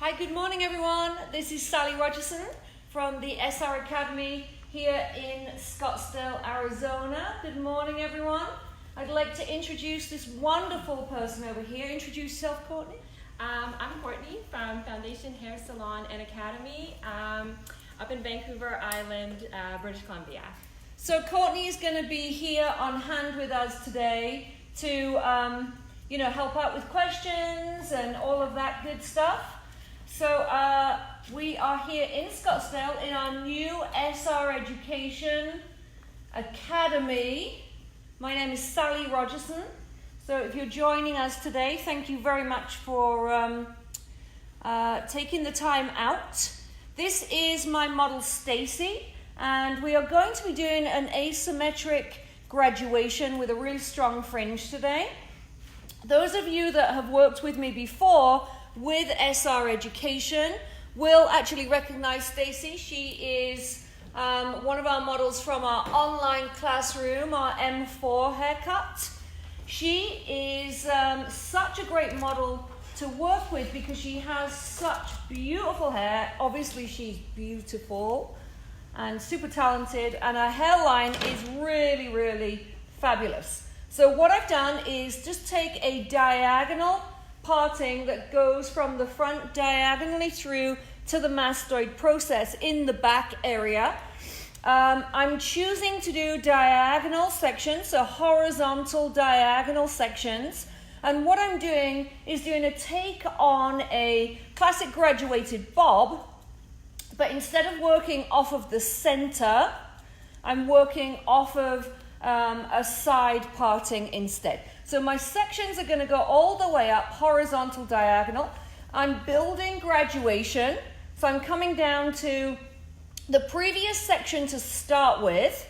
Hi, good morning everyone. This is Sally Rogerson from the SR Academy here in Scottsdale, Arizona. Good morning everyone. I'd like to introduce this wonderful person over here. Introduce yourself, Courtney. I'm Courtney from Foundation Hair Salon and Academy up in Vancouver Island, British Columbia. So Courtney is going to be here on hand with us today to help out with questions and all of that good stuff. So we are here in Scottsdale in our new SR Education Academy. My name is Sally Rogerson. So if you're joining us today, thank you very much for taking the time out. This is my model Stacy, and we are going to be doing an asymmetric graduation with a really strong fringe today. Those of you that have worked with me before with SR Education will actually recognize Stacy. She is one of our models from our online classroom, our M4 haircut. She is such a great model to work with because she has such beautiful hair. Obviously she's beautiful and super talented, and her hairline is really, really fabulous. So what I've done is just take a diagonal parting that goes from the front diagonally through to the mastoid process in the back area. I'm choosing to do diagonal sections, so horizontal diagonal sections. And what I'm doing is doing a take on a classic graduated bob, but instead of working off of the center, I'm working off of a side parting instead. So my sections are going to go all the way up, horizontal diagonal. I'm building graduation, so I'm coming down to the previous section to start with,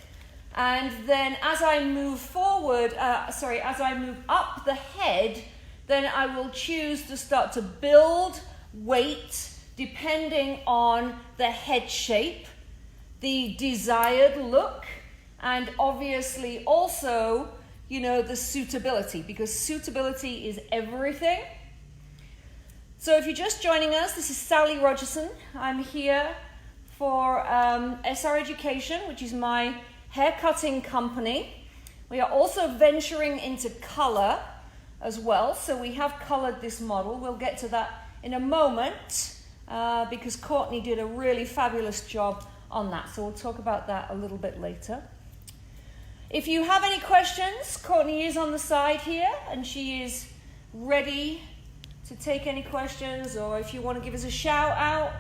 and then as I move forward, as I move up the head, then I will choose to start to build weight depending on the head shape, the desired look, and obviously also, the suitability, because suitability is everything. So if you're just joining us, this is Sally Rogerson. I'm here for SR Education, which is my haircutting company. We are also venturing into color as well, so we have colored this model. We'll get to that in a moment because Courtney did a really fabulous job on that, so we'll talk about that a little bit later. If you have any questions, Courtney is on the side here and she is ready to take any questions, or if you want to give us a shout out,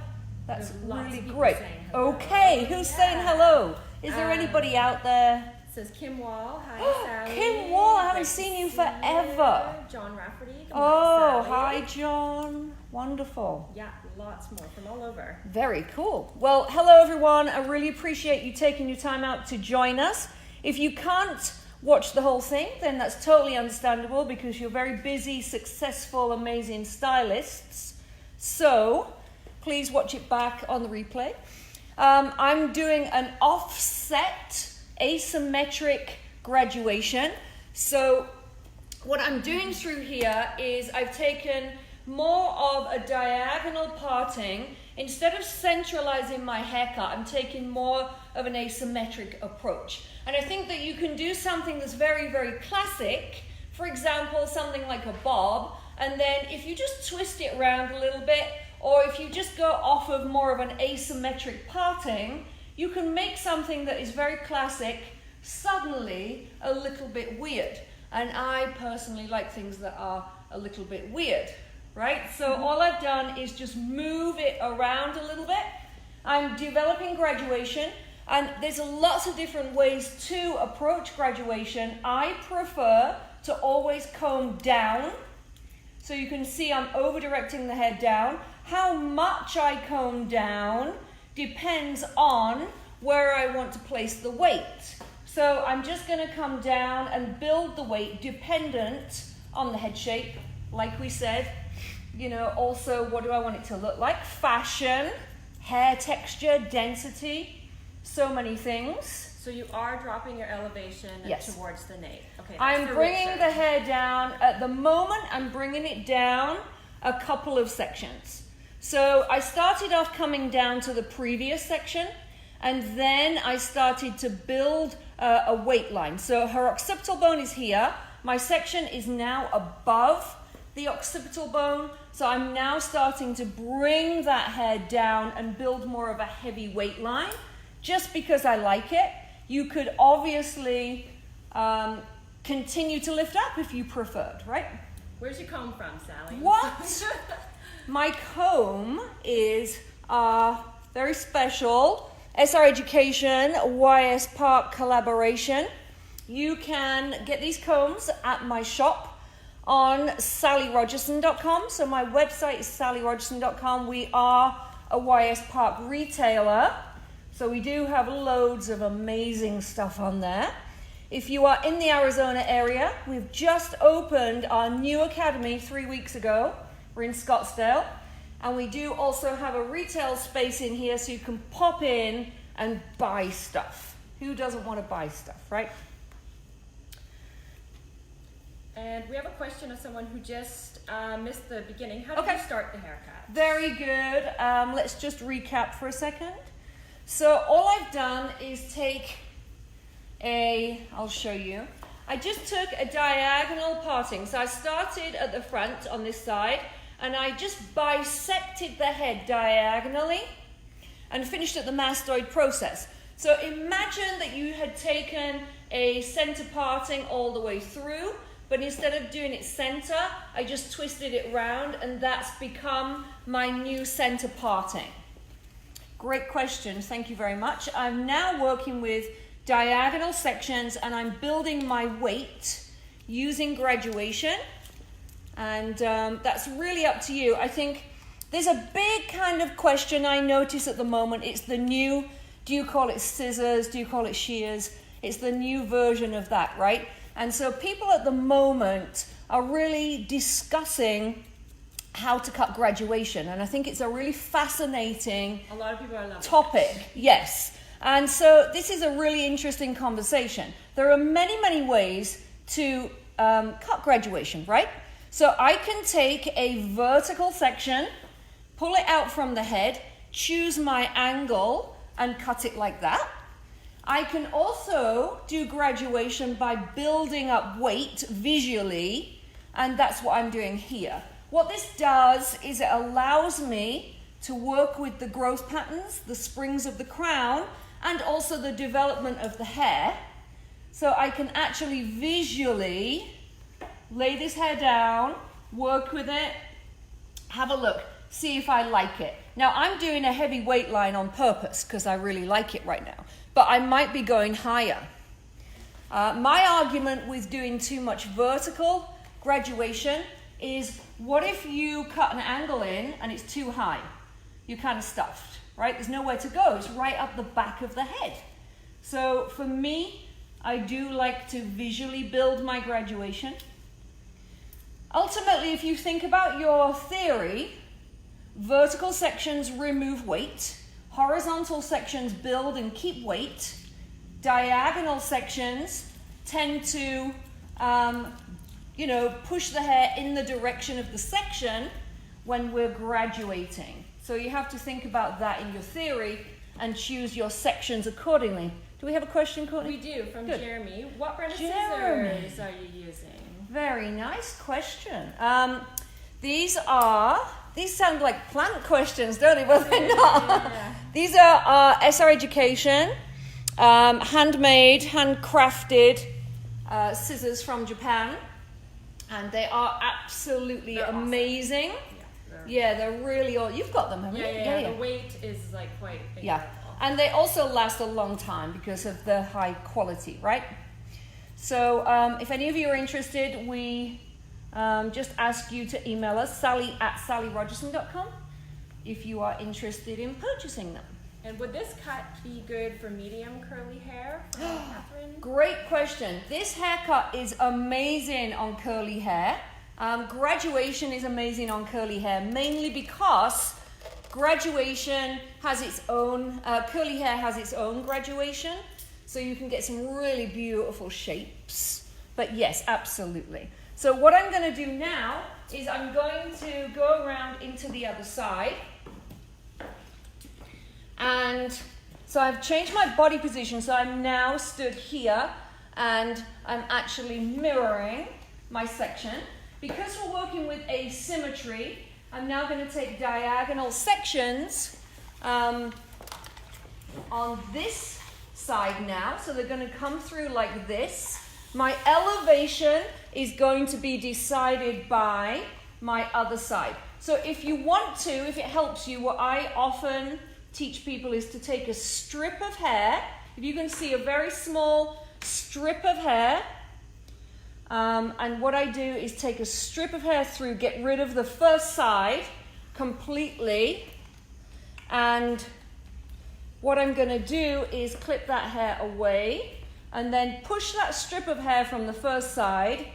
that's really great. Okay, who's saying hello? Is there anybody out there? It says Kim Wall. Hi, Sally. Kim Wall, I haven't seen you forever. John Rafferty. Oh, hi, John. Wonderful. Yeah, lots more from all over. Very cool. Well, hello, everyone. I really appreciate you taking your time out to join us. If you can't watch the whole thing, then that's totally understandable because you're very busy, successful, amazing stylists. So please watch it back on the replay. I'm doing an offset asymmetric graduation. So what I'm doing through here is I've taken more of a diagonal parting. Instead of centralizing my haircut, I'm taking more of an asymmetric approach. And I think that you can do something that's very, very classic. For example, something like a bob. And then if you just twist it around a little bit, or if you just go off of more of an asymmetric parting, you can make something that is very classic suddenly a little bit weird. And I personally like things that are a little bit weird, right? So all I've done is just move it around a little bit. I'm developing graduation, and there's lots of different ways to approach graduation. I prefer to always comb down. So you can see I'm over-directing the head down. How much I comb down depends on where I want to place the weight. So I'm just going to come down and build the weight dependent on the head shape. Like we said, also what do I want it to look like? Fashion, hair texture, density, so many things. So you are dropping your elevation towards the nape. Okay. I'm bringing the hair down. At the moment, I'm bringing it down a couple of sections. So I started off coming down to the previous section, and then I started to build a weight line. So her occipital bone is here. My section is now above the occipital bone. So I'm now starting to bring that hair down and build more of a heavy weight line, just because I like it. You could obviously continue to lift up if you preferred, right? Where's your comb from, Sally? What? My comb is very special SR Education YS Park collaboration. You can get these combs at my shop on sallyrogerson.com. So my website is sallyrogerson.com. We are a YS Park retailer, so we do have loads of amazing stuff on there. If you are in the Arizona area, we've just opened our new academy 3 weeks ago. We're in Scottsdale. And we do also have a retail space in here so you can pop in and buy stuff. Who doesn't want to buy stuff, right? And we have a question of someone who just missed the beginning. How did you start the haircut? Very good. Let's just recap for a second. So all I've done is take I'll show you. I just took a diagonal parting. So I started at the front on this side, and I just bisected the head diagonally and finished at the mastoid process. So imagine that you had taken a center parting all the way through, but instead of doing it center, I just twisted it round, and that's become my new center parting. Great question, thank you very much. I'm now working with diagonal sections, and I'm building my weight using graduation. And that's really up to you. I think there's a big kind of question I notice at the moment. It's the new, do you call it scissors? Do you call it shears? It's the new version of that, right? And so people at the moment are really discussing how to cut graduation. And I think it's a really fascinating A lot of people are loving topic. Yes. And so this is a really interesting conversation. There are many, many ways to cut graduation, right? So I can take a vertical section, pull it out from the head, choose my angle, and cut it like that. I can also do graduation by building up weight visually, and that's what I'm doing here. What this does is it allows me to work with the growth patterns, the springs of the crown, and also the development of the hair. So I can actually visually lay this hair down, work with it, have a look, see if I like it. Now I'm doing a heavy weight line on purpose because I really like it right now, but I might be going higher. My argument with doing too much vertical graduation is, what if you cut an angle in and it's too high? You're kind of stuffed, right? There's nowhere to go. It's right up the back of the head. So for me, I do like to visually build my graduation. Ultimately, if you think about your theory, vertical sections remove weight, horizontal sections build and keep weight, diagonal sections tend to push the hair in the direction of the section when we're graduating. So you have to think about that in your theory and choose your sections accordingly. Do we have a question, Courtney? We do, from Good. Jeremy. What brand of Jeremy. scissors are you using? Very nice question. These sound like plant questions, don't they? Well, they're not. Yeah. These are SR Education, handmade, handcrafted scissors from Japan. And they are absolutely They're awesome. Amazing. Yeah, they're really all. You've got them, haven't you? Yeah. The weight is like quite incredible. Yeah, and they also last a long time because of the high quality, right? So if any of you are interested, we just ask you to email us, sally@sallyrogerson.com, if you are interested in purchasing them. And would this cut be good for medium curly hair, Catherine? Great question. This haircut is amazing on curly hair. Graduation is amazing on curly hair, mainly because graduation has its own, curly hair has its own graduation, so you can get some really beautiful shapes. But yes, absolutely. So what I'm going to do now is I'm going to go around into the other side. And so I've changed my body position, so I'm now stood here and I'm actually mirroring my section. Because we're working with asymmetry, I'm now going to take diagonal sections on this side now. So they're going to come through like this. My elevation is going to be decided by my other side. So if you want to, if it helps you, what I often teach people is to take a strip of hair. If you can see a very small strip of hair, and what I do is take a strip of hair through, get rid of the first side completely, and what I'm going to do is clip that hair away and then push that strip of hair from the first side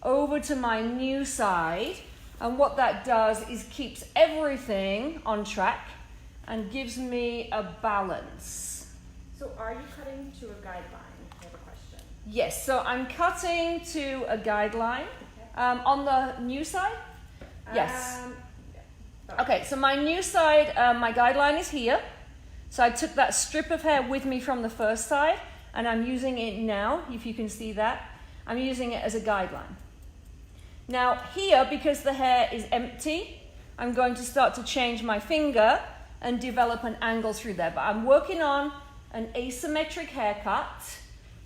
over to my new side. And what that does is keeps everything on track and gives me a balance. So are you cutting to a guideline? I have a question. Yes, so I'm cutting to a guideline. On the new side? Yes. Okay, so my new side, my guideline is here. So I took that strip of hair with me from the first side, and I'm using it now, if you can see that. I'm using it as a guideline. Now here, because the hair is empty, I'm going to start to change my finger and develop an angle through there. But I'm working on an asymmetric haircut.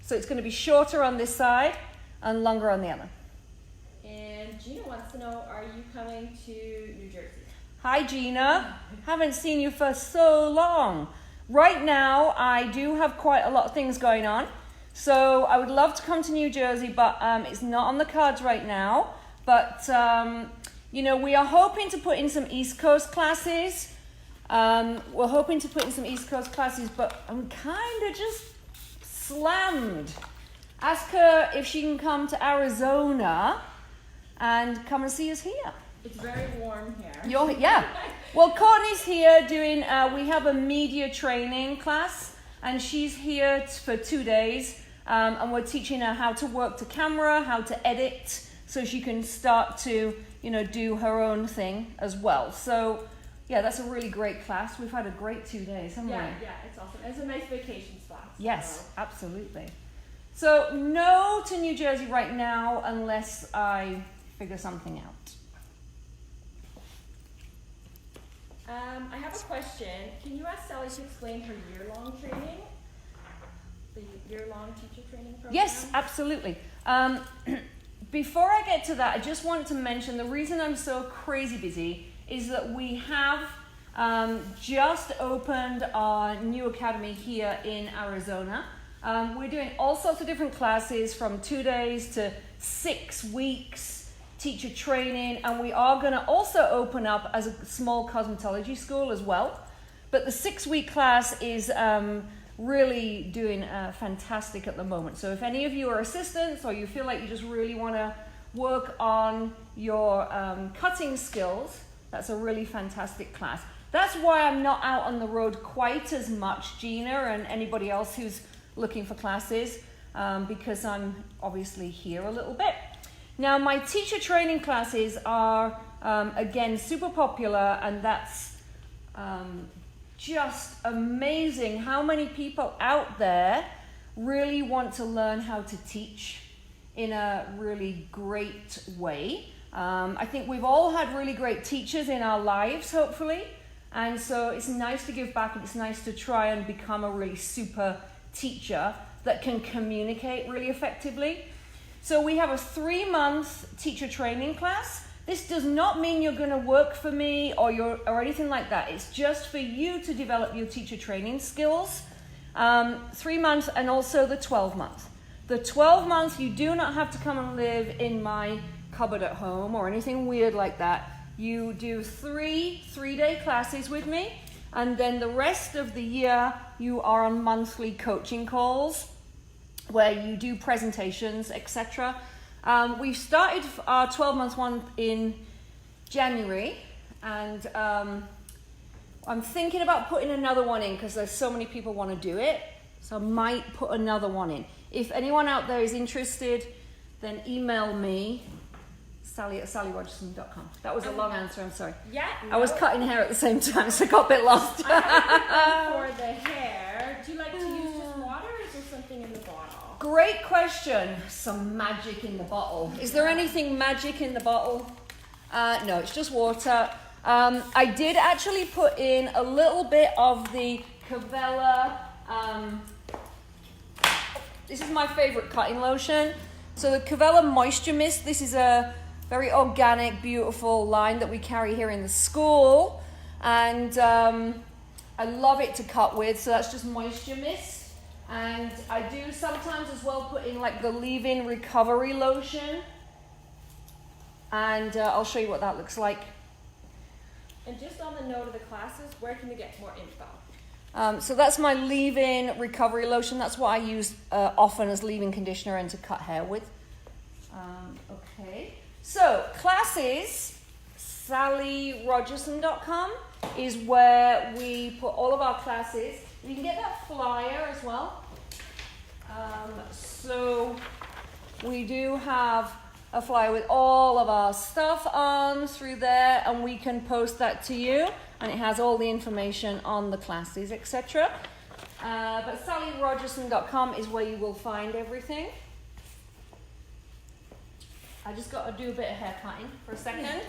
So it's going to be shorter on this side and longer on the other. And Gina wants to know, are you coming to New Jersey? Hi Gina, haven't seen you for so long. Right now I do have quite a lot of things going on. So I would love to come to New Jersey, but it's not on the cards right now. But, you know, we are hoping to put in some East Coast classes. But I'm kind of just slammed. Ask her if she can come to Arizona and come and see us here. It's very warm here. Yeah. Well, Courtney's here doing, we have a media training class, and she's here for 2 days. And we're teaching her how to work to camera, how to edit, so she can start to, you know, do her own thing as well. So, yeah, that's a really great class. We've had a great 2 days, haven't we? Yeah, it's awesome. It's a nice vacation spot. Yes, absolutely. So, no to New Jersey right now unless I figure something out. I have a question. Can you ask Sally to explain her year-long training? The year-long teacher training program? Yes, absolutely. Before I get to that, I just want to mention the reason I'm so crazy busy is that we have just opened our new academy here in Arizona. We're doing all sorts of different classes from 2 days to 6 weeks teacher training, and we are going to also open up as a small cosmetology school as well. But the 6-week class is really doing fantastic at the moment. So if any of you are assistants or you feel like you just really want to work on your cutting skills, that's a really fantastic class. That's why I'm not out on the road quite as much, Gina, and anybody else who's looking for classes, because I'm obviously here a little bit. Now, my teacher training classes are, again, super popular, and that's just amazing how many people out there really want to learn how to teach in a really great way. I think we've all had really great teachers in our lives, hopefully, and so it's nice to give back, and it's nice to try and become a really super teacher that can communicate really effectively. So we have a 3-month teacher training class. This does not mean you're going to work for me or anything like that. It's just for you to develop your teacher training skills. 3 months, and also the 12-month. The 12 months, you do not have to come and live in my cupboard at home or anything weird like that. You do 3 3-day classes with me, and then the rest of the year you are on monthly coaching calls where you do presentations, etc. We've started our 12-month one in January, and I'm thinking about putting another one in because there's so many people want to do it, so I might put another one in. If anyone out there is interested, then email me, Sally at sallyrogerson.com. That was a long answer, I'm sorry. Yeah. I was cutting hair at the same time, so I got a bit lost. I have a quick one for the hair. Do you like to use just water, or is there something in the bottle? Great question. Some magic in the bottle. Is there anything magic in the bottle? No, it's just water. I did actually put in a little bit of the Cavella. This is my favorite cutting lotion. So the Cavella Moisture Mist. This is a very organic, beautiful line that we carry here in the school. And I love it to cut with. So that's just Moisture Mist. And I do sometimes as well put in like the leave-in recovery lotion. And I'll show you what that looks like. And just on the note of the classes, where can we get more info? So that's my leave-in recovery lotion. That's what I use often as leave-in conditioner and to cut hair with. Okay. So classes, sallyrogerson.com is where we put all of our classes. You can get that flyer as well. So we do have a flyer with all of our stuff on through there, and we can post that to you, and it has all the information on the classes, etc. But sallyrogerson.com is where you will find everything. I just got to do a bit of hair cutting for a second.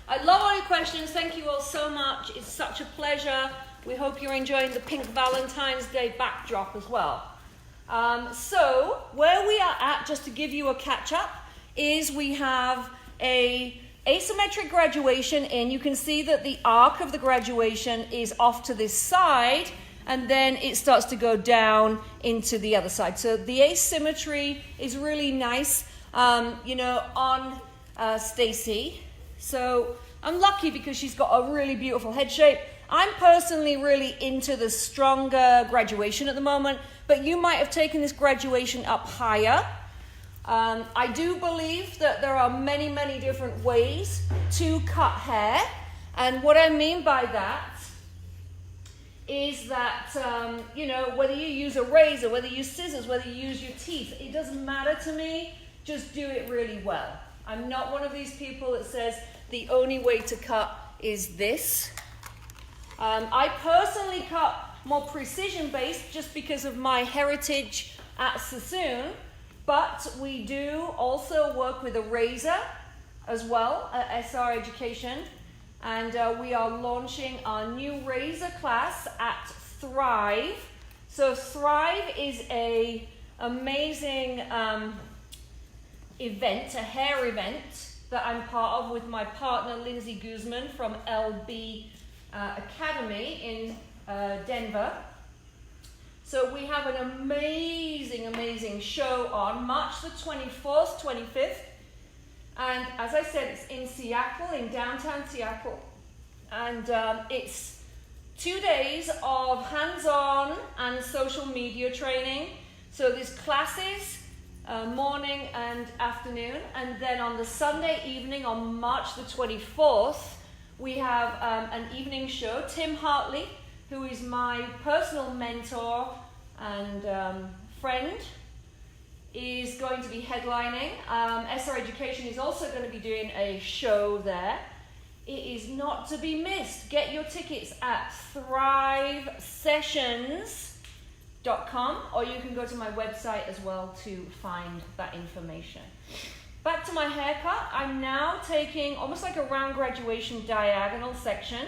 I love all your questions. Thank you all so much. It's such a pleasure. We hope you're enjoying the pink Valentine's Day backdrop as well. So where we are at, just to give you a catch up, is we have a asymmetric graduation in. You can see that the arc of the graduation is off to this side, and then it starts to go down into the other side. So the asymmetry is really nice, on Stacy. So I'm lucky because she's got a really beautiful head shape. I'm personally really into the stronger graduation at the moment, but you might have taken this graduation up higher. I do believe that there are many, many different ways to cut hair. And what I mean by that is that, whether you use a razor, whether you use scissors, whether you use your teeth, it doesn't matter to me. Just do it really well. I'm not one of these people that says the only way to cut is this. I personally cut more precision-based just because of my heritage at Sassoon. But we do also work with a razor as well at SR Education. And we are launching our new razor class at Thrive. So Thrive is a amazing event, a hair event that I'm part of with my partner Lindsay Guzman from LB Academy in Denver. So we have an amazing, amazing show on March the 24th, 25th. And as I said, it's in Seattle, in downtown Seattle. And it's 2 days of hands-on and social media training. So there's classes, morning and afternoon. And then on the Sunday evening, on March the 24th, we have an evening show. Tim Hartley, who is my personal mentor and friend, is going to be headlining. SR Education is also going to be doing a show there. It is not to be missed. Get your tickets at thrivesessions.com, or you can go to my website as well to find that information. Back to my haircut. I'm now taking almost like a round graduation diagonal section.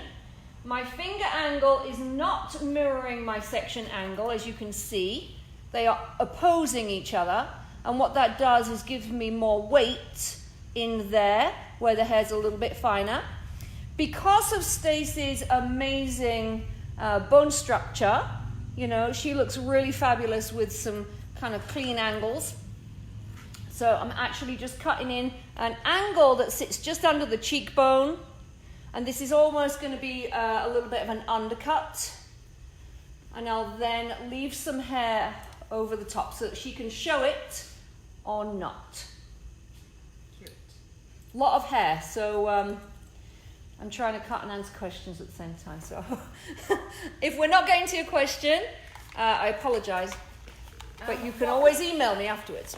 My finger angle is not mirroring my section angle, as you can see. They are opposing each other, and what that does is give me more weight in there where the hair's a little bit finer. Because of Stacey's amazing bone structure, she looks really fabulous with some kind of clean angles. So I'm actually just cutting in an angle that sits just under the cheekbone. And this is almost going to be a little bit of an undercut. And I'll then leave some hair over the top so that she can show it or not. Cute. Lot of hair, so I'm trying to cut and answer questions at the same time. So if we're not getting to your question, I apologize. But you can always email me afterwards.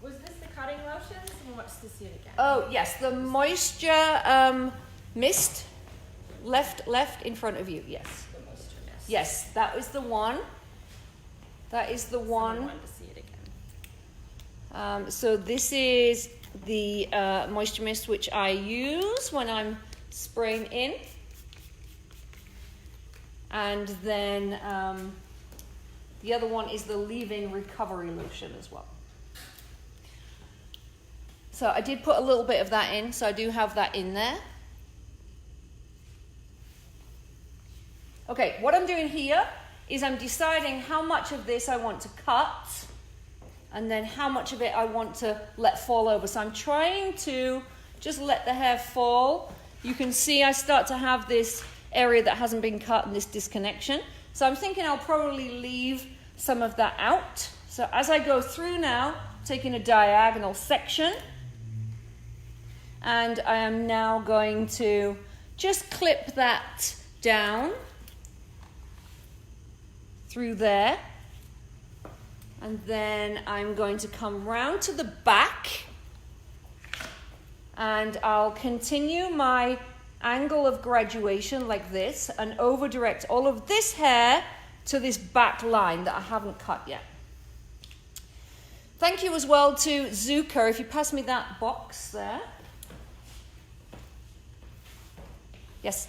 Was this the cutting lotion. Someone wants to see it again. Oh, yes, the moisture mist. Left in front of you, yes. The moisture mist. Yes, that was the one. That is the one. Someone wanted to see it again. So this is the moisture mist which I use when I'm spraying in. And then the other one is the leave-in recovery lotion as well. So I did put a little bit of that in, so I do have that in there. Okay, what I'm doing here is I'm deciding how much of this I want to cut and then how much of it I want to let fall over. So I'm trying to just let the hair fall. You can see I start to have this area that hasn't been cut and this disconnection. So I'm thinking I'll probably leave some of that out. So as I go through now, taking a diagonal section, and I am now going to just clip that down through there. And then I'm going to come round to the back and I'll continue my angle of graduation like this and over direct all of this hair to this back line that I haven't cut yet. Thank you as well to Zuka, if you pass me that box there. Yes.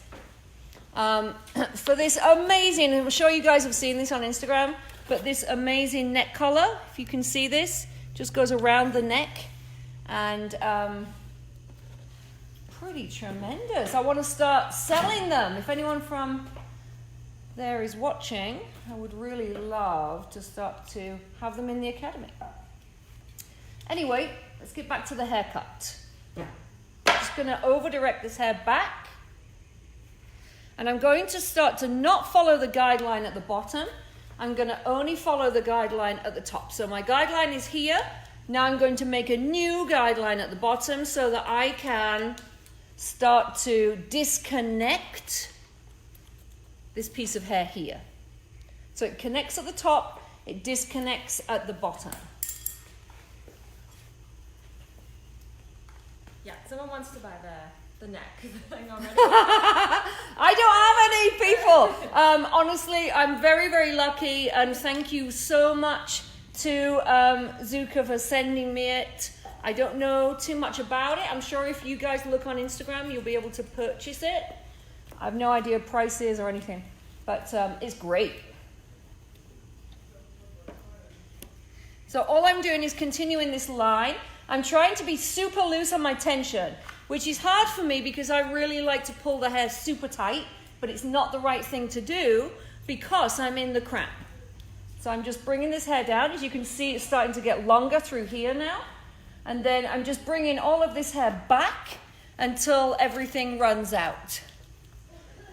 For this amazing, I'm sure you guys have seen this on Instagram, but this amazing neck collar, if you can see this, just goes around the neck and pretty tremendous. I want to start selling them. If anyone from there is watching, I would really love to start to have them in the academy. Anyway, let's get back to the haircut. Just going to over direct this hair back. And I'm going to start to not follow the guideline at the bottom. I'm going to only follow the guideline at the top. So my guideline is here. Now I'm going to make a new guideline at the bottom so that I can start to disconnect this piece of hair here. So it connects at the top, it disconnects at the bottom. Yeah, someone wants to buy the neck thing already. I don't have any people. Honestly, I'm very, very lucky, and thank you so much to Zuka for sending me it. I don't know too much about it. I'm sure if you guys look on Instagram, you'll be able to purchase it. I have no idea prices or anything, but it's great. So all I'm doing is continuing this line. I'm trying to be super loose on my tension, which is hard for me because I really like to pull the hair super tight, but it's not the right thing to do because I'm in the crown. So I'm just bringing this hair down. As you can see, it's starting to get longer through here now. And then I'm just bringing all of this hair back until everything runs out.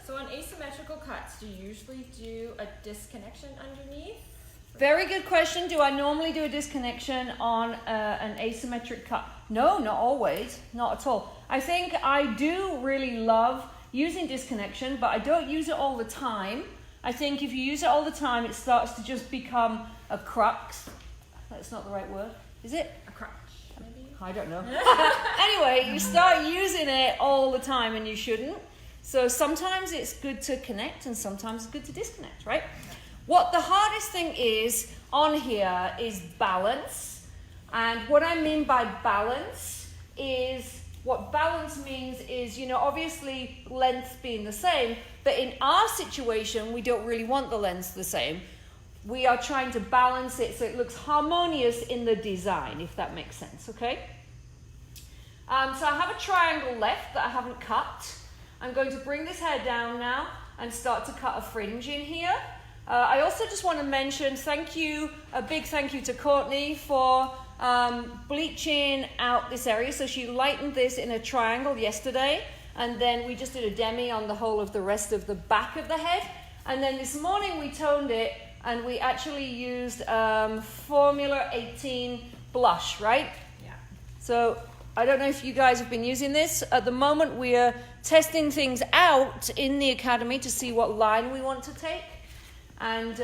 So on asymmetrical cuts, do you usually do a disconnection underneath? Very good question. Do I normally do a disconnection on an asymmetric cut? No, not always. Not at all. I think I do really love using disconnection, but I don't use it all the time. I think if you use it all the time, it starts to just become a crux. That's not the right word, is it? A crutch, maybe? I don't know. Anyway, you start using it all the time and you shouldn't. So sometimes it's good to connect and sometimes it's good to disconnect, right? What the hardest thing is on here is balance. And what I mean by balance is, what balance means is, you know, obviously length being the same, but in our situation, we don't really want the lengths the same. We are trying to balance it so it looks harmonious in the design, if that makes sense, okay? So I have a triangle left that I haven't cut. I'm going to bring this hair down now and start to cut a fringe in here. I also just want to mention a big thank you to Courtney for bleaching out this area. So she lightened this in a triangle yesterday, and then we just did a demi on the whole of the rest of the back of the head. And then this morning we toned it, and we actually used Formula 18 blush, right? Yeah. So I don't know if you guys have been using this. At the moment we are testing things out in the academy to see what line we want to take. And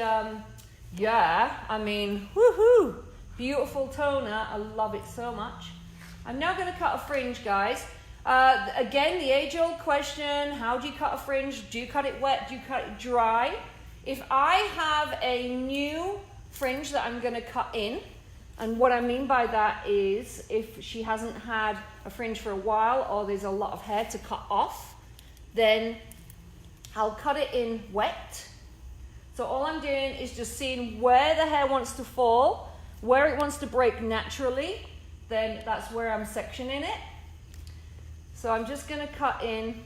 yeah, I mean, woohoo! Beautiful toner. I love it so much. I'm now going to cut a fringe, guys. Again, the age-old question, how do you cut a fringe? Do you cut it wet? Do you cut it dry? If I have a new fringe that I'm going to cut in, and what I mean by that is if she hasn't had a fringe for a while or there's a lot of hair to cut off, then I'll cut it in wet. So all I'm doing is just seeing where the hair wants to fall, where it wants to break naturally, then that's where I'm sectioning it. So I'm just going to cut in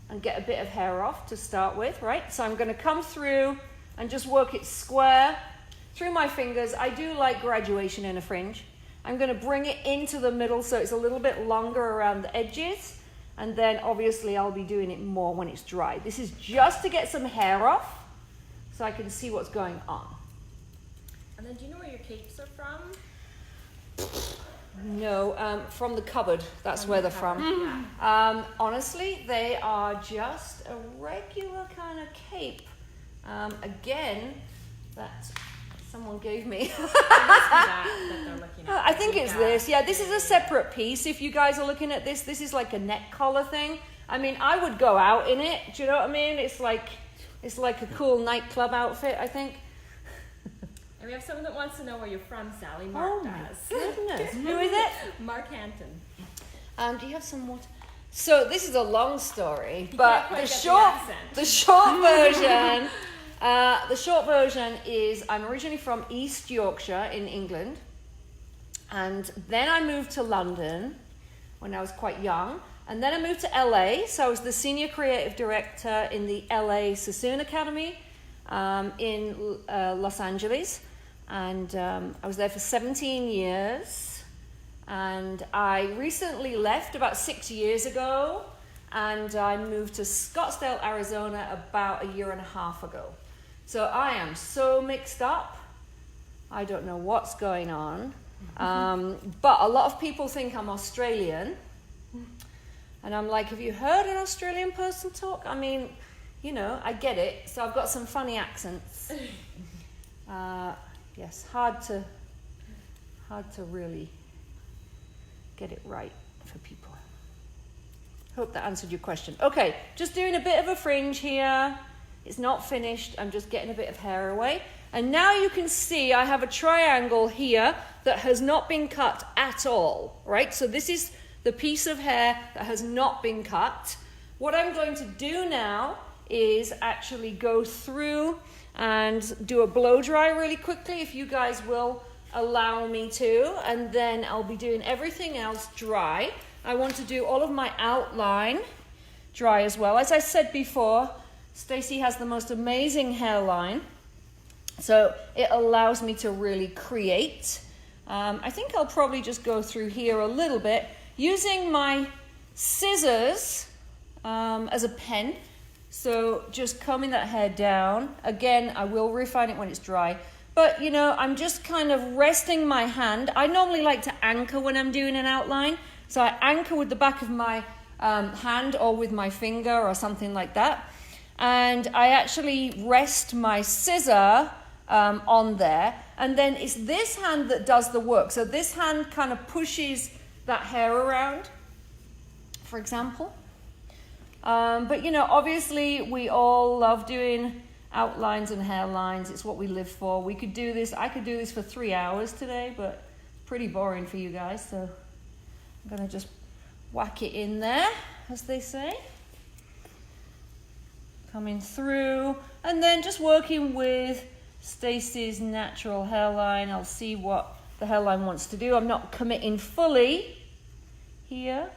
and get a bit of hair off to start with, right? So I'm going to come through and just work it square through my fingers. I do like graduation in a fringe. I'm going to bring it into the middle so it's a little bit longer around the edges, and then obviously I'll be doing it more when it's dry. This is just to get some hair off so I can see what's going on. And then do you know where your capes are from? No, from the cupboard. That's where they're from. Yeah. Honestly, they are just a regular kind of cape. Again, that someone gave me. that they're looking at. I think it's this. Yeah, this is a separate piece. If you guys are looking at this, this is like a neck collar thing. I mean, I would go out in it. Do you know what I mean? It's like a cool nightclub outfit, I think. And we have someone that wants to know where you're from, Sally. Mark does. Goodness. Who is it? Mark Hanton. Do you have some water? So this is a long story, You but can't quite the get short version is I'm originally from East Yorkshire in England, and then I moved to London when I was quite young, and then I moved to LA. So I was the senior creative director in the LA Sassoon Academy in Los Angeles, and I was there for 17 years. And I recently left about 6 years ago, and I moved to Scottsdale, Arizona about a year and a half ago. So I am so mixed up. I don't know what's going on. But a lot of people think I'm Australian. And I'm like, have you heard an Australian person talk? I mean, you know, I get it. So I've got some funny accents. Yes, hard to really get it right for people. Hope that answered your question. Okay, just doing a bit of a fringe here. It's not finished. I'm just getting a bit of hair away. And now you can see I have a triangle here that has not been cut at all, right? So this is the piece of hair that has not been cut. What I'm going to do now is actually go through and do a blow dry really quickly, if you guys will allow me to, and then I'll be doing everything else dry. I want to do all of my outline dry as well. As I said before, Stacey has the most amazing hairline, so it allows me to really create. I think I'll probably just go through here a little bit using my scissors as a pen. So just combing that hair down. Again, I will refine it when it's dry. But, you know, I'm just kind of resting my hand. I normally like to anchor when I'm doing an outline. So I anchor with the back of my hand or with my finger or something like that. And I actually rest my scissor on there. And then it's this hand that does the work. So this hand kind of pushes that hair around, for example. But, you know, obviously we all love doing outlines and hairlines. It's what we live for. We could do this. I could do this for 3 hours today, but pretty boring for you guys. So I'm going to just whack it in there, as they say. Coming through. And then just working with Stacey's natural hairline. I'll see what the hairline wants to do. I'm not committing fully here.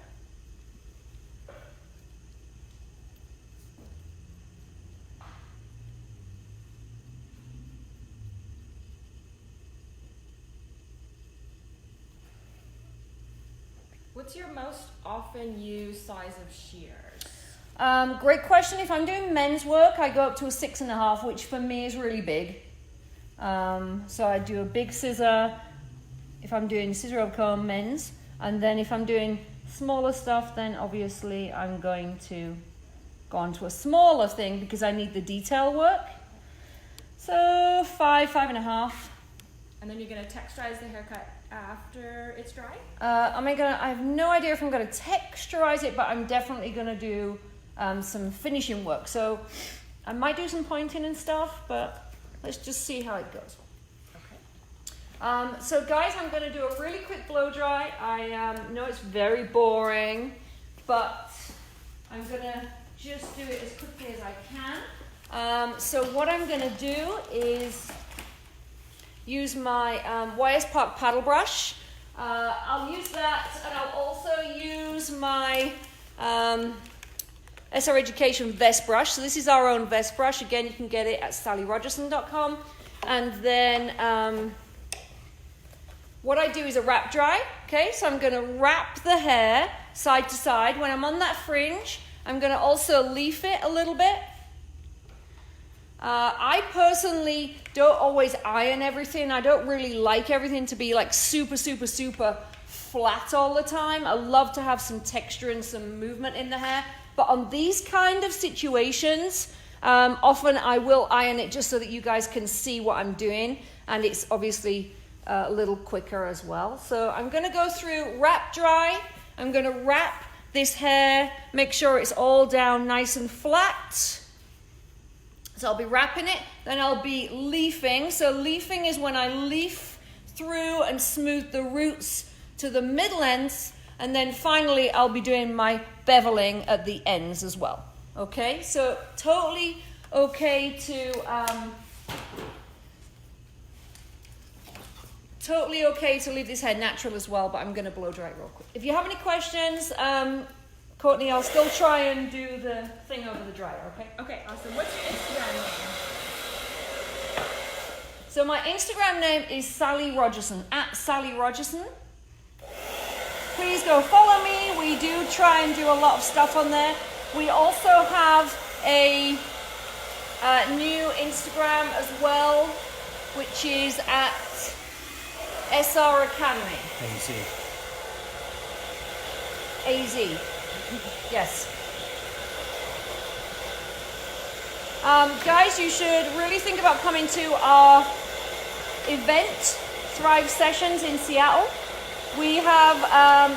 What's your most often used size of shears? Great question. If I'm doing men's work, I go up to a 6.5, which for me is really big. So I do a big scissor if I'm doing scissor over comb men's, and then if I'm doing smaller stuff, then obviously I'm going to go on to a smaller thing because I need the detail work. So 5.5. And then you're going to texturize the haircut after it's dry? I have no idea if I'm going to texturize it, but I'm definitely going to do some finishing work. So I might do some pointing and stuff, but let's just see how it goes. Okay. So guys, I'm going to do a really quick blow dry. I know it's very boring, but I'm going to just do it as quickly as I can. So what I'm going to do is use my YS Park paddle brush. I'll use that, and I'll also use my SR Education vest brush. So this is our own vest brush. Again, you can get it at sallyrogerson.com. And then what I do is a wrap dry. Okay, so I'm going to wrap the hair side to side. When I'm on that fringe, I'm going to also leaf it a little bit. I personally don't always iron everything. I don't really like everything to be like super, super, super flat all the time. I love to have some texture and some movement in the hair. But on these kind of situations, often I will iron it just so that you guys can see what I'm doing. And it's obviously a little quicker as well. So I'm going to go through wrap dry. I'm going to wrap this hair, make sure it's all down nice and flat. So I'll be wrapping it, then I'll be leafing. So leafing is when I leaf through and smooth the roots to the middle ends, and then finally I'll be doing my beveling at the ends as well. Okay, so totally okay to leave this hair natural as well, but I'm going to blow dry it real quick. If you have any questions, Courtney, I'll still try and do the thing over the dryer, okay? Okay, awesome. What's your Instagram name? So my Instagram name is Sally Rogerson, at Sally Rogerson. Please go follow me. We do try and do a lot of stuff on there. We also have a new Instagram as well, which is at SR Academy. AZ. Yes. Guys, you should really think about coming to our event, Thrive Sessions in Seattle. We have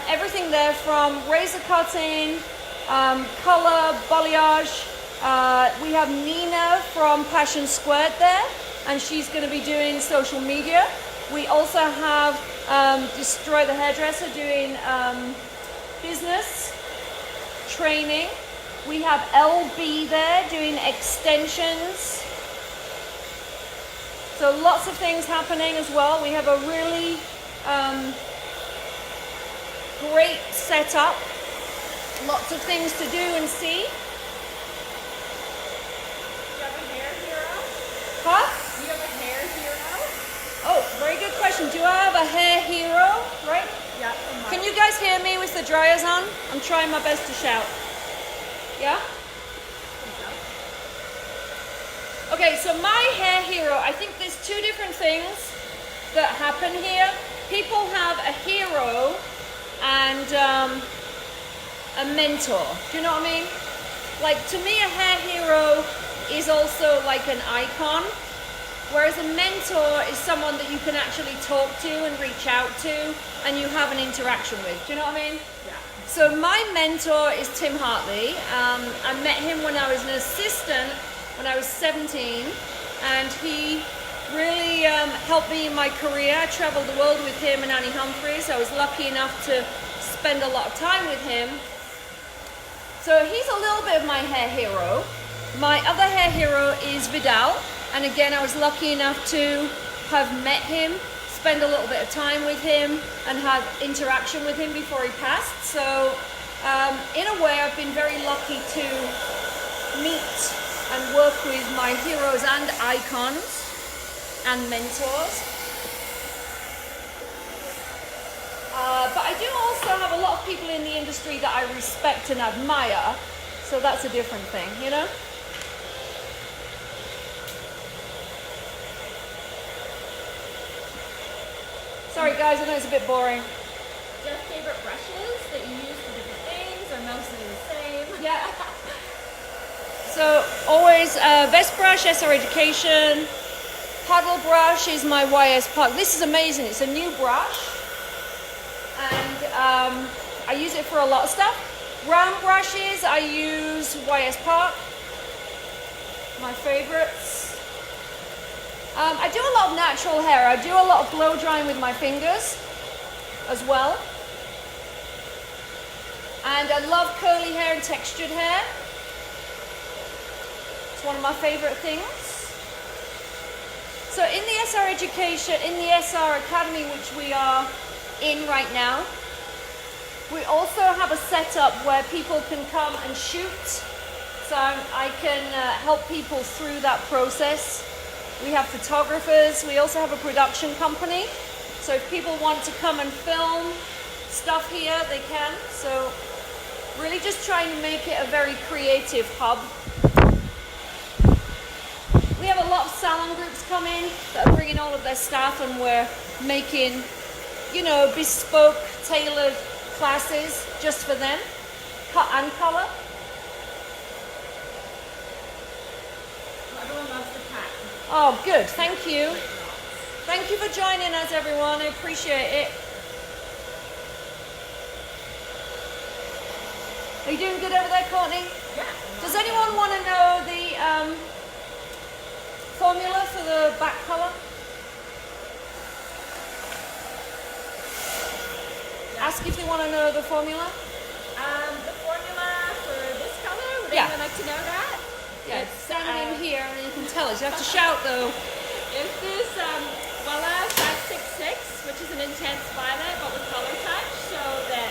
everything there from razor cutting, color, balayage. We have Nina from Passion Squared there, and she's going to be doing social media. We also have Destroy the Hairdresser doing business training. We have LB there doing extensions. So lots of things happening as well. We have a really great setup. Lots of things to do and see. Do you have a hair hero? Huh? Do you have a hair hero? Oh, very good question. Do I have a hair hero? Right? Yeah. Can you guys hear me with the dryers on? I'm trying my best to shout. Yeah? Okay, so my hair hero, I think there's two different things that happen here. People have a hero and a mentor. Do you know what I mean? Like, to me, a hair hero is also like an icon, whereas a mentor is someone that you can actually talk to and reach out to and you have an interaction with. Do you know what I mean? Yeah. So my mentor is Tim Hartley. I met him when I was an assistant when I was 17, and he really helped me in my career. I traveled the world with him and Annie Humphreys. I was lucky enough to spend a lot of time with him. So he's a little bit of my hair hero. My other hair hero is Vidal, and again, I was lucky enough to have met him, spend a little bit of time with him, and have interaction with him before he passed. So in a way, I've been very lucky to meet and work with my heroes and icons and mentors. But I do also have a lot of people in the industry that I respect and admire, so that's a different thing, you know? Sorry guys, I know it's a bit boring. Do you have favorite brushes that you use for different things, or mostly the same? Yeah. So always vest brush, SR Education, Paddle brush is my YS Park. This is amazing. It's a new brush, and I use it for a lot of stuff. Round brushes, I use YS Park, my favorites. I do a lot of natural hair. I do a lot of blow drying with my fingers as well. And I love curly hair and textured hair. It's one of my favorite things. So in the SR education, in the SR Academy, which we are in right now, we also have a setup where people can come and shoot. So I can help people through that process. We have photographers. We also have a production company. So if people want to come and film stuff here, they can. So really just trying to make it a very creative hub. We have a lot of salon groups come in that are bringing all of their staff, and we're making, you know, bespoke, tailored classes just for them, cut and color. Everyone loves the pack. Oh, good. Thank you. Thank you for joining us, everyone. I appreciate it. Are you doing good over there, Courtney? Yeah. Does anyone want to know the formula for the back color? Ask if they want to know the formula. The formula for this color, would Yeah. anyone like to know that? Yeah, It's, stand in here and you can tell us. You have to shout though. It's this Wella 566, which is an intense violet, but with color touch, so that,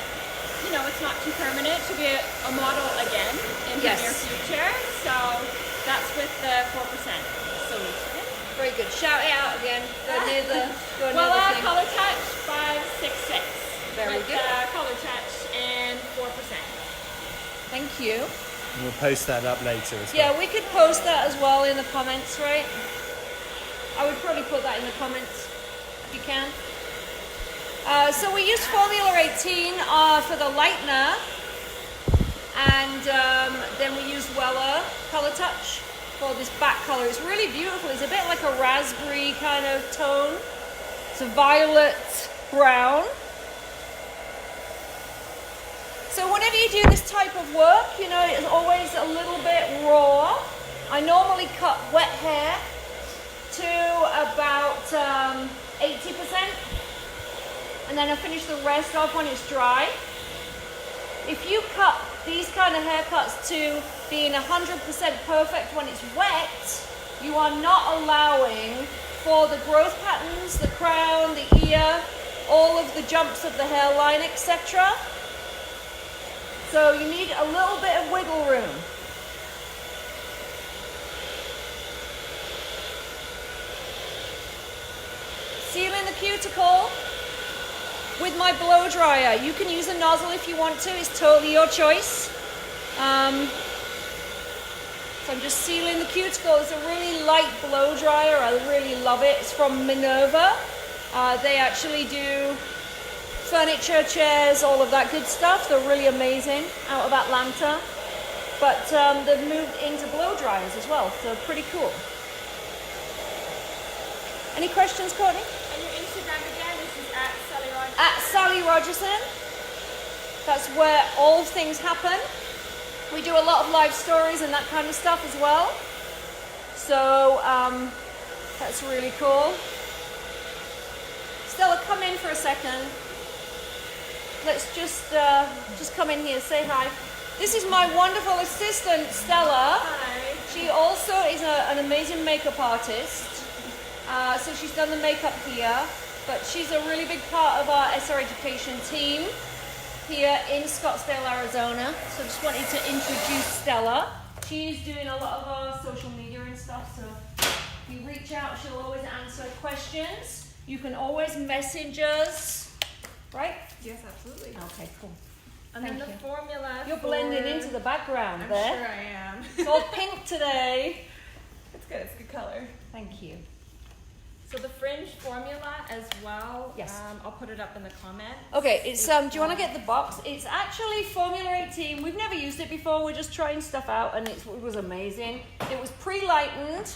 you know, it's not too permanent to be a model again in the Yes. near future. So that's with the 4% solution. Very good. Shout it out again. Go near the Wella thing. color touch 566. Very with, good. Color touch and 4%. Thank you. We'll post that up later as well. Yeah, we could post that as well in the comments, right? I would probably put that in the comments if you can. So we use Formula 18 for the lightener, and then we use Wella Color Touch for this back color. It's really beautiful. It's a bit like a raspberry kind of tone. It's a violet brown. So whenever you do this type of work, you know, it's always a little bit raw. I normally cut wet hair to about 80%, and then I finish the rest off when it's dry. If you cut these kind of haircuts to being 100% perfect when it's wet, you are not allowing for the growth patterns, the crown, the ear, all of the jumps of the hairline, etc. So you need a little bit of wiggle room. Sealing the cuticle with my blow dryer. You can use a nozzle if you want to. It's totally your choice. So I'm just sealing the cuticle. It's a really light blow dryer. I really love it. It's from Minerva. They actually do furniture, chairs, all of that good stuff. They're really amazing, out of Atlanta. But they've moved into blow dryers as well, so pretty cool. Any questions, Courtney? And your Instagram again, this is at Sally Rogerson. At Sally Rogerson. That's where all things happen. We do a lot of live stories and that kind of stuff as well. So that's really cool. Stella, come in for a second. Let's just come in here, say hi. This is my wonderful assistant, Stella. Hi. She also is an amazing makeup artist. So she's done the makeup here, but she's a really big part of our SR Education team here in Scottsdale, Arizona. So just wanted to introduce Stella. She's doing a lot of our social media and stuff, so if you reach out, she'll always answer questions. You can always message us, right? Yes, absolutely. Okay, cool. And Thank then you. the formula. You're for- blending into the background I'm there. sure I am. It's all pink today. It's good. It's a good color. Thank you. So the Fringe formula as well. Yes. I'll put it up in the comments. Okay, it's do you want to get the box? It's actually Formula 18. We've never used it before. We're just trying stuff out, and it was amazing. It was pre-lightened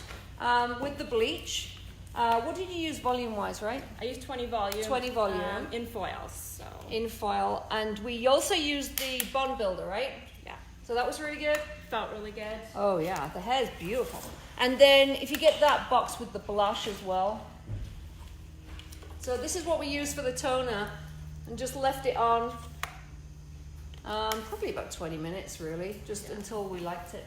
with the bleach, What did you use volume-wise, right? I used 20 volume. 20 volume. In foils, so. In foil. And we also used the bond builder, right? Yeah. So that was really good? Felt really good. Oh yeah, the hair is beautiful. And then if you get that box with the blush as well. So this is what we used for the toner, and just left it on probably about 20 minutes really, just until we liked it.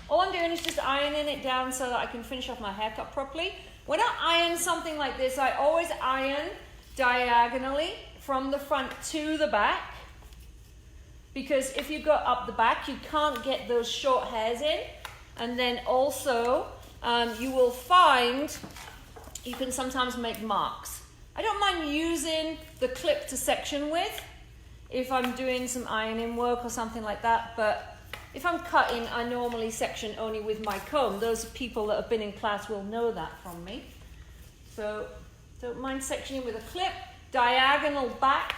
All I'm doing is just ironing it down so that I can finish off my haircut properly. When I iron something like this, I always iron diagonally from the front to the back, because if you go up the back, you can't get those short hairs in. And then also, you will find you can sometimes make marks. I don't mind using the clip to section with if I'm doing some ironing work or something like that, but if I'm cutting, I normally section only with my comb. Those people that have been in class will know that from me. So don't mind sectioning with a clip, diagonal back,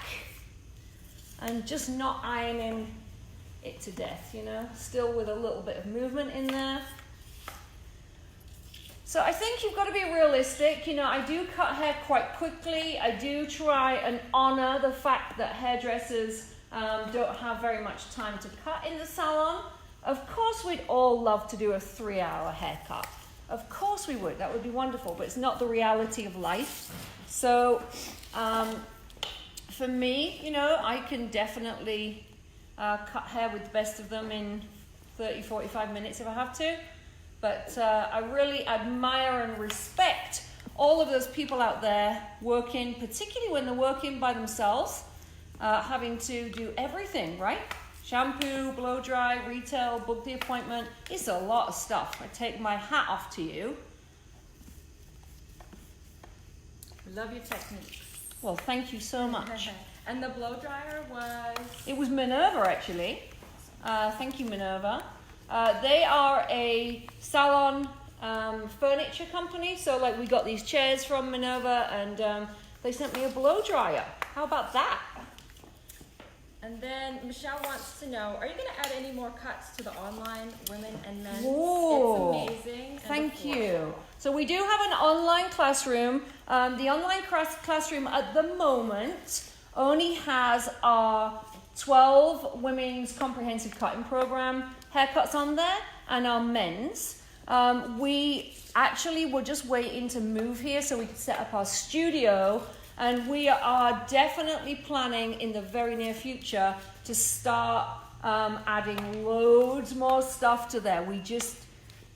and just not ironing it to death, you know, still with a little bit of movement in there. So I think you've got to be realistic. You know, I do cut hair quite quickly. I do try and honor the fact that hairdressers don't have very much time to cut in the salon. Of course, we'd all love to do a 3-hour haircut. Of course we would. That would be wonderful, but it's not the reality of life. So for me, you know, I can definitely cut hair with the best of them in 30, 45 minutes if I have to. But I really admire and respect all of those people out there working, particularly when they're working by themselves, having to do everything, right? Shampoo, blow dry, retail, book the appointment. It's a lot of stuff. I take my hat off to you. Love your techniques. Well, thank you so much. And the blow dryer was? It was Minerva, actually. Thank you, Minerva. They are a salon furniture company. So, like, we got these chairs from Minerva, and they sent me a blow dryer. How about that? And then Michelle wants to know, are you going to add any more cuts to the online women and men? Whoa. It's amazing. Thank you. So we do have an online classroom. The online classroom at the moment only has our 12 women's comprehensive cutting program haircuts on there and our men's. We actually were just waiting to move here so we could set up our studio. And we are definitely planning in the very near future to start adding loads more stuff to there. We just,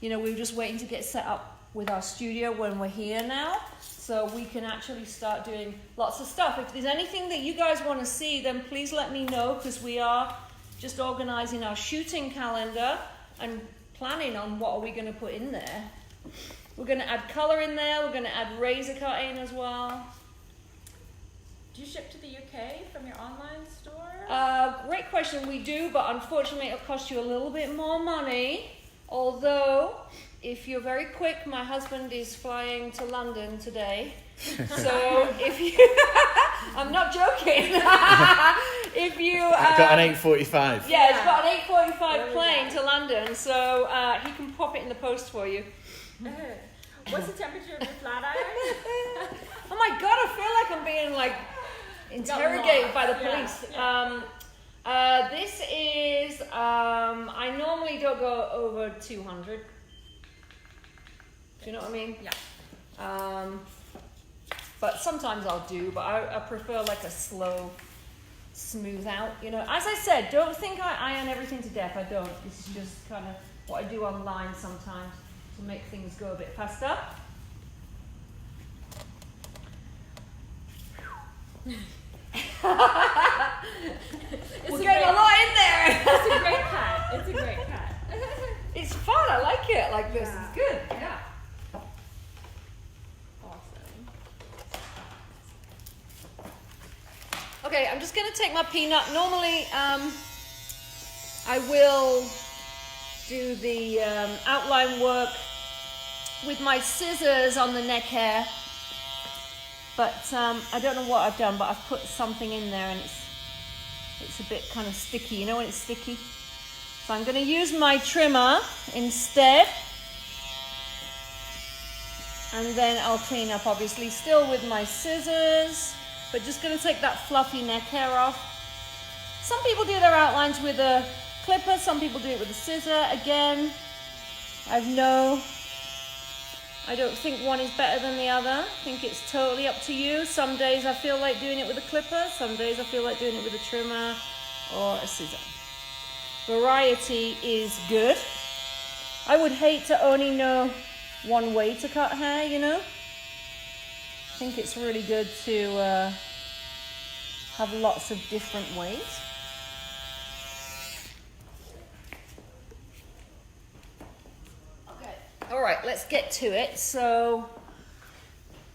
you know, we were just waiting to get set up with our studio when we're here now, so we can actually start doing lots of stuff. If there's anything that you guys want to see, then please let me know, because we are just organizing our shooting calendar and planning on what are we going to put in there. We're going to add color in there. We're going to add razor cutting as well. Do you ship to the UK from your online store? Great question. We do, but unfortunately it'll cost you a little bit more money. Although, if you're very quick, my husband is flying to London today. So if you... I'm not joking. If you... got an 8:45. Yeah, it's got an 8:45 plane to London, so he can pop it in the post for you. What's the temperature of your flat iron? Oh my God, I feel like I'm being like interrogated by the police. Yeah. This is, I normally don't go over 200. Do you know what I mean? Yeah. But sometimes I'll do, but I prefer like a slow, smooth out. You know, as I said, don't think I iron everything to death. I don't. This is just kind of what I do online sometimes to make things go a bit faster. We're getting a lot in there. It's a great cut. It's a great cut. It's fun. I like it. Like this. Yeah. It's good. Yeah. Awesome. Okay, I'm just going to take my peanut. Normally, I will do the outline work with my scissors on the neck hair. But I don't know what I've done, but I've put something in there and it's a bit kind of sticky. You know when it's sticky? So I'm going to use my trimmer instead. And then I'll clean up, obviously, still with my scissors, but just gonna take that fluffy neck hair off. Some people do their outlines with a clipper, some people do it with a scissor. Again, I don't think one is better than the other. I think it's totally up to you. Some days I feel like doing it with a clipper, some days I feel like doing it with a trimmer or a scissor. Variety is good. I would hate to only know one way to cut hair, you know. I think it's really good to have lots of different ways. Okay, all right, let's get to it. So,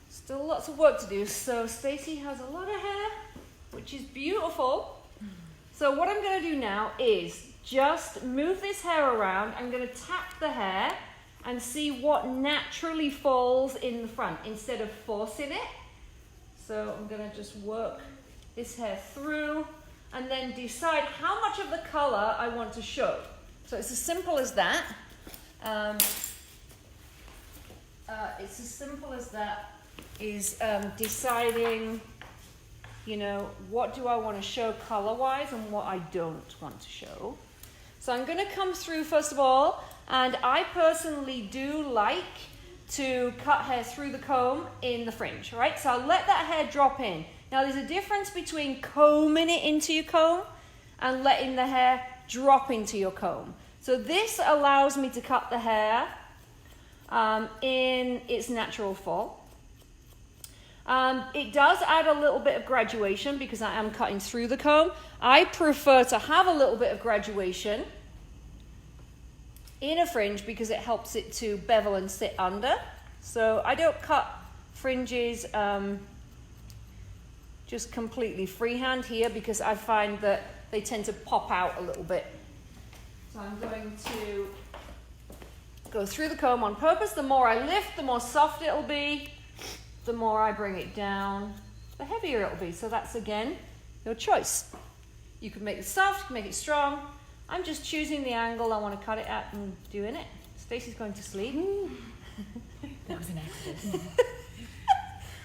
still lots of work to do. So Stacey has a lot of hair, which is beautiful. So what I'm going to do now is just move this hair around. I'm going to tap the hair and see what naturally falls in the front instead of forcing it. So I'm going to just work this hair through and then decide how much of the color I want to show. So it's as simple as that. It's as simple as that, is deciding, you know, what do I want to show color-wise and what I don't want to show. So I'm going to come through first of all, and I personally do like to cut hair through the comb in the fringe, right? So I'll let that hair drop in. Now there's a difference between combing it into your comb and letting the hair drop into your comb. So this allows me to cut the hair in its natural fall. It does add a little bit of graduation because I am cutting through the comb. I prefer to have a little bit of graduation in a fringe because it helps it to bevel and sit under. So I don't cut fringes just completely freehand here because I find that they tend to pop out a little bit. So I'm going to go through the comb on purpose. The more I lift, the more soft it'll be. The more I bring it down, the heavier it'll be. So that's, again, your choice. You can make it soft, you can make it strong. I'm just choosing the angle I want to cut it at and doing it. Stacey's going to sleep. That was an accident.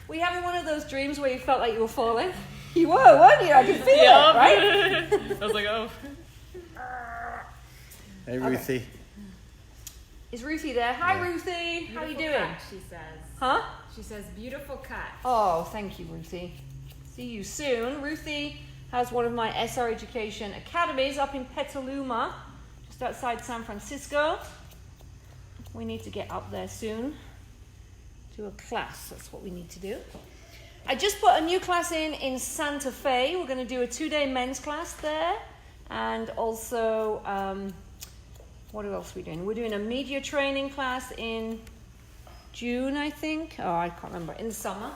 Were you having one of those dreams where you felt like you were falling? You were, weren't you? I could feel it, right? I was like, oh. Hey, Ruthie. Okay. Is Ruthie there? Hi, Ruthie. How are you doing? Cut, she says. Huh? She says, beautiful cut. Oh, thank you, Ruthie. See you soon. Ruthie has one of my SR Education academies up in Petaluma, just outside San Francisco. We need to get up there soon. Do a class, that's what we need to do. I just put a new class in Santa Fe. We're going to do a 2-day men's class there. And also, what else are we doing? We're doing a media training class in June, I think. Oh, I can't remember. In the summer.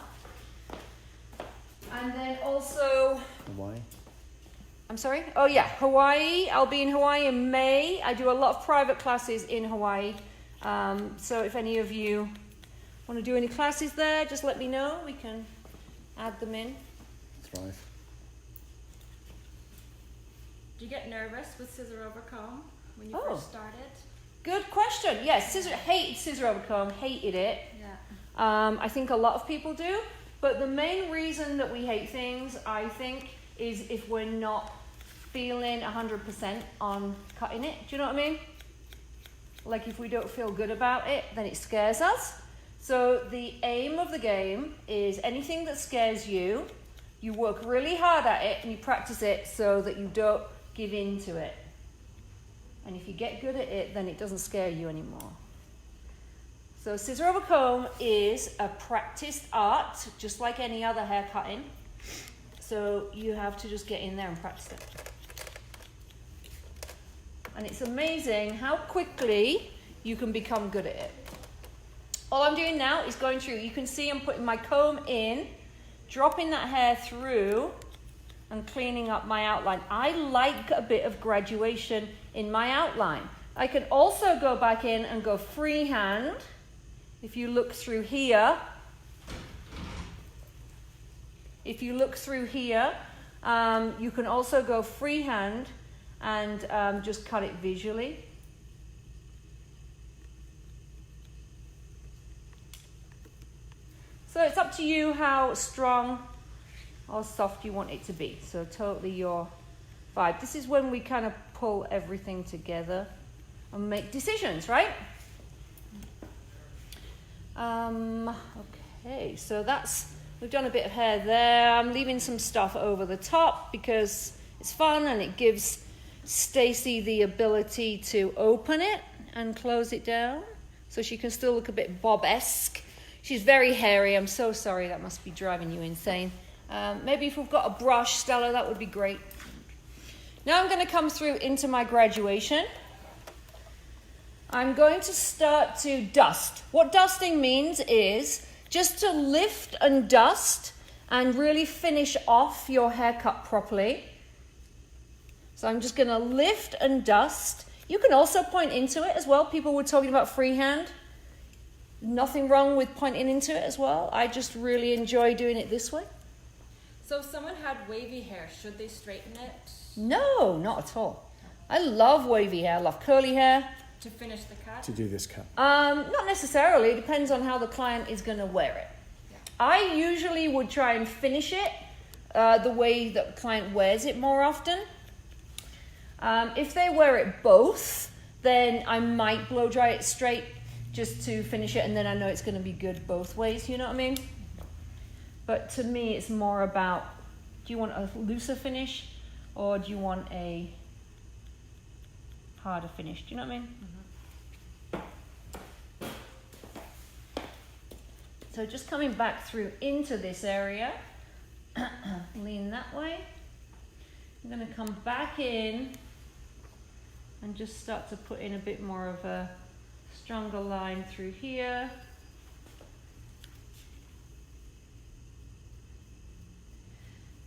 And then also... Hawaii. I'm sorry? Oh, yeah, Hawaii. I'll be in Hawaii in May. I do a lot of private classes in Hawaii. So if any of you want to do any classes there, just let me know. We can add them in. Thrive. Did you get nervous with scissor over comb when you Oh. first started? Good question. Yes, hated scissor over comb, hated it. Yeah. I think a lot of people do. But the main reason that we hate things, I think, is if we're not feeling 100% on cutting it. Do you know what I mean? Like if we don't feel good about it, then it scares us. So the aim of the game is anything that scares you, you work really hard at it and you practice it so that you don't give in to it. And if you get good at it, then it doesn't scare you anymore. So scissor over comb is a practiced art, just like any other hair cutting. So you have to just get in there and practice it. And it's amazing how quickly you can become good at it. All I'm doing now is going through. You can see I'm putting my comb in, dropping that hair through, and cleaning up my outline. I like a bit of graduation in my outline. I can also go back in and go freehand. If you look through here, you can also go freehand and just cut it visually. So it's up to you how strong or soft you want it to be. So totally your vibe. This is when we kind of pull everything together and make decisions, right? Okay, so we've done a bit of hair there. I'm leaving some stuff over the top because it's fun and it gives Stacey the ability to open it and close it down so she can still look a bit Bob-esque. She's very hairy. I'm so sorry. That must be driving you insane. Maybe if we've got a brush, Stella, that would be great. Now I'm going to come through into my graduation. I'm going to start to dust. What dusting means is just to lift and dust and really finish off your haircut properly. So I'm just going to lift and dust. You can also point into it as well. People were talking about freehand. Nothing wrong with pointing into it as well. I just really enjoy doing it this way. So if someone had wavy hair, should they straighten it? No, not at all. I love wavy hair. I love curly hair. To finish the cut? To do this cut. Not necessarily. It depends on how the client is going to wear it. Yeah. I usually would try and finish it the way that the client wears it more often. If they wear it both, then I might blow dry it straight just to finish it, and then I know it's going to be good both ways, you know what I mean? But to me, it's more about, do you want a looser finish or do you want a harder finish? Do you know what I mean? Mm-hmm. So just coming back through into this area, lean that way. I'm going to come back in and just start to put in a bit more of a stronger line through here.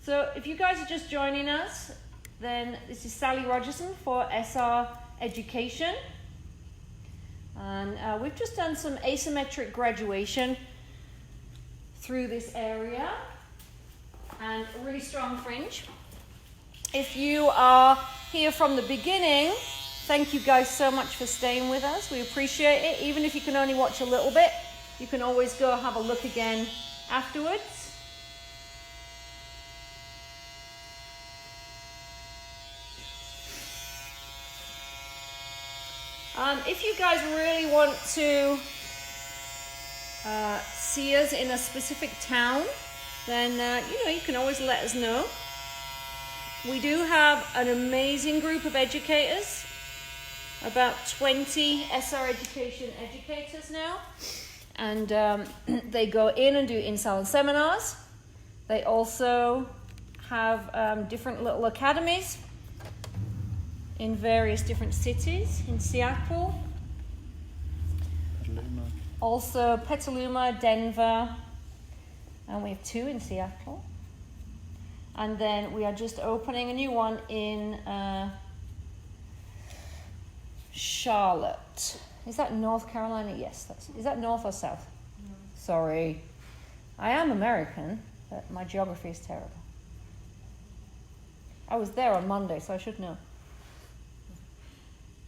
So if you guys are just joining us, then this is Sally Rogerson for SR Education. And we've just done some asymmetric graduation through this area and a really strong fringe. If you are here from the beginning, thank you guys so much for staying with us. We appreciate it. Even if you can only watch a little bit, you can always go have a look again afterwards. If you guys really want to see us in a specific town, then you can always let us know. We do have an amazing group of educators, about 20 SR Education educators now, and they go in and do in-salon seminars. They also have different little academies in various different cities, in Seattle, Petaluma. also Petaluma, Denver, and we have 2 in Seattle. And then we are just opening a new one in Charlotte. Is that North Carolina? Yes. Is that north or south? No. Sorry. I am American, but my geography is terrible. I was there on Monday, so I should know.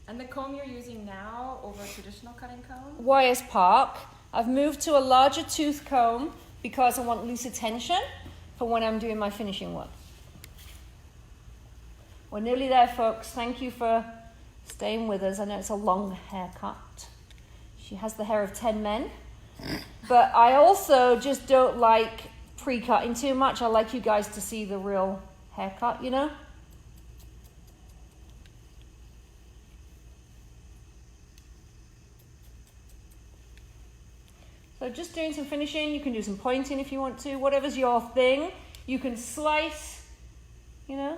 And the comb you're using now over a traditional cutting comb? YS Park. I've moved to a larger tooth comb because I want looser tension for when I'm doing my finishing work. We're nearly there, folks. Thank you for staying with us. I know it's a long haircut. She has the hair of 10 men. But I also just don't like pre-cutting too much. I like you guys to see the real haircut, you know? So just doing some finishing. You can do some pointing if you want to. Whatever's your thing. You can slice, you know.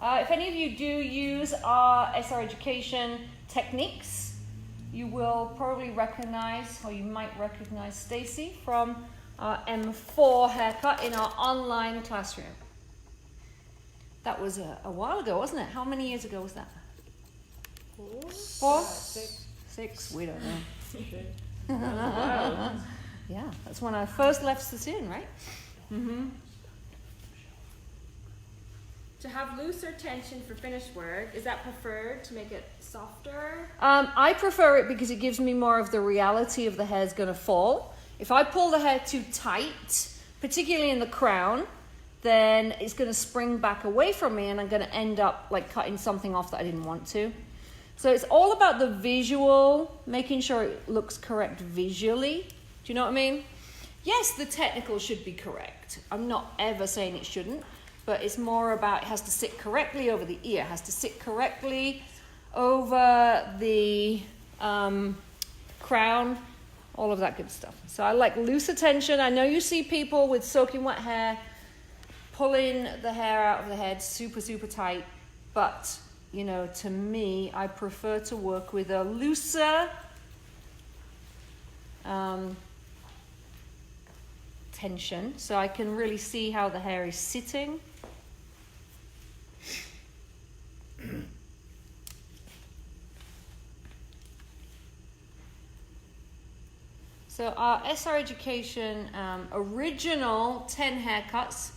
If any of you do use our SR Education techniques, you will probably recognize, or you might recognize Stacey from our M4 haircut in our online classroom. That was a while ago, wasn't it? How many years ago was that? 4? 6? We don't know. Wow. Yeah, that's when I first left Sassoon, right? Mm-hmm. To have looser tension for finished work, is that preferred to make it softer? I prefer it because it gives me more of the reality of the hair's going to fall. If I pull the hair too tight, particularly in the crown, then it's going to spring back away from me and I'm going to end up like cutting something off that I didn't want to. So it's all about the visual, making sure it looks correct visually. Do you know what I mean? Yes, the technical should be correct. I'm not ever saying it shouldn't, but it's more about it has to sit correctly over the ear, it has to sit correctly over the crown, all of that good stuff. So I like looser tension. I know you see people with soaking wet hair pulling the hair out of the head super, super tight, but you know, to me, I prefer to work with a looser tension so I can really see how the hair is sitting. So our SR Education original 10 haircuts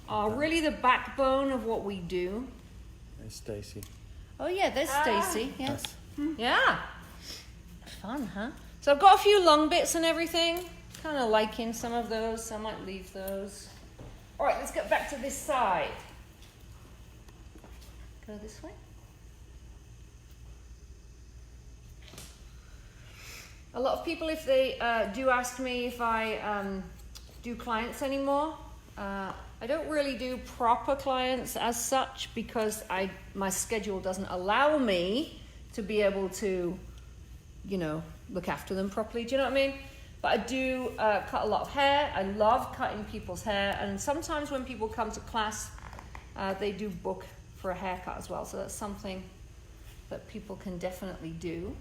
are really the backbone of what we do. There's Stacey. Oh yeah, there's Stacey. Yeah. Yes. Yeah. Fun, huh? So I've got a few long bits and everything. Kind of liking some of those, so I might leave those. All right, let's get back to this side. Go this way. A lot of people, if they do ask me if I do clients anymore, I don't really do proper clients as such because my schedule doesn't allow me to be able to, you know, look after them properly. Do you know what I mean? But I do cut a lot of hair. I love cutting people's hair, and sometimes when people come to class, they do book for a haircut as well. So that's something that people can definitely do.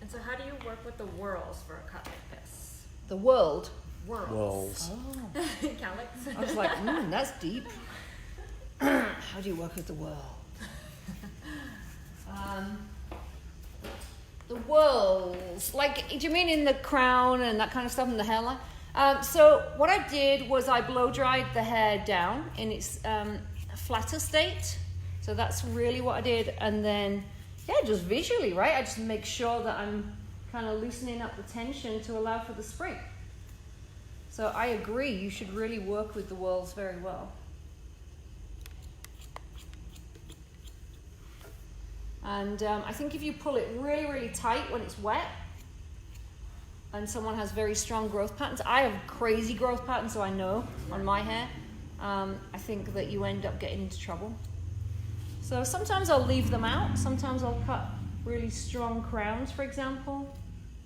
And so how do you work with the whorls for a cut like this? The world. Walls. Oh. Calyx? I was like, that's deep. How do you work with the world? The whirls, like, do you mean in the crown and that kind of stuff in the hairline? So what I did was I blow dried the hair down in its flatter state. So that's really what I did. And then, yeah, just visually, right? I just make sure that I'm kind of loosening up the tension to allow for the spring. So I agree, you should really work with the whirls very well. And I think if you pull it really, really tight when it's wet, and someone has very strong growth patterns, I have crazy growth patterns, so I know on my hair, I think that you end up getting into trouble. So sometimes I'll leave them out. Sometimes I'll cut really strong crowns, for example.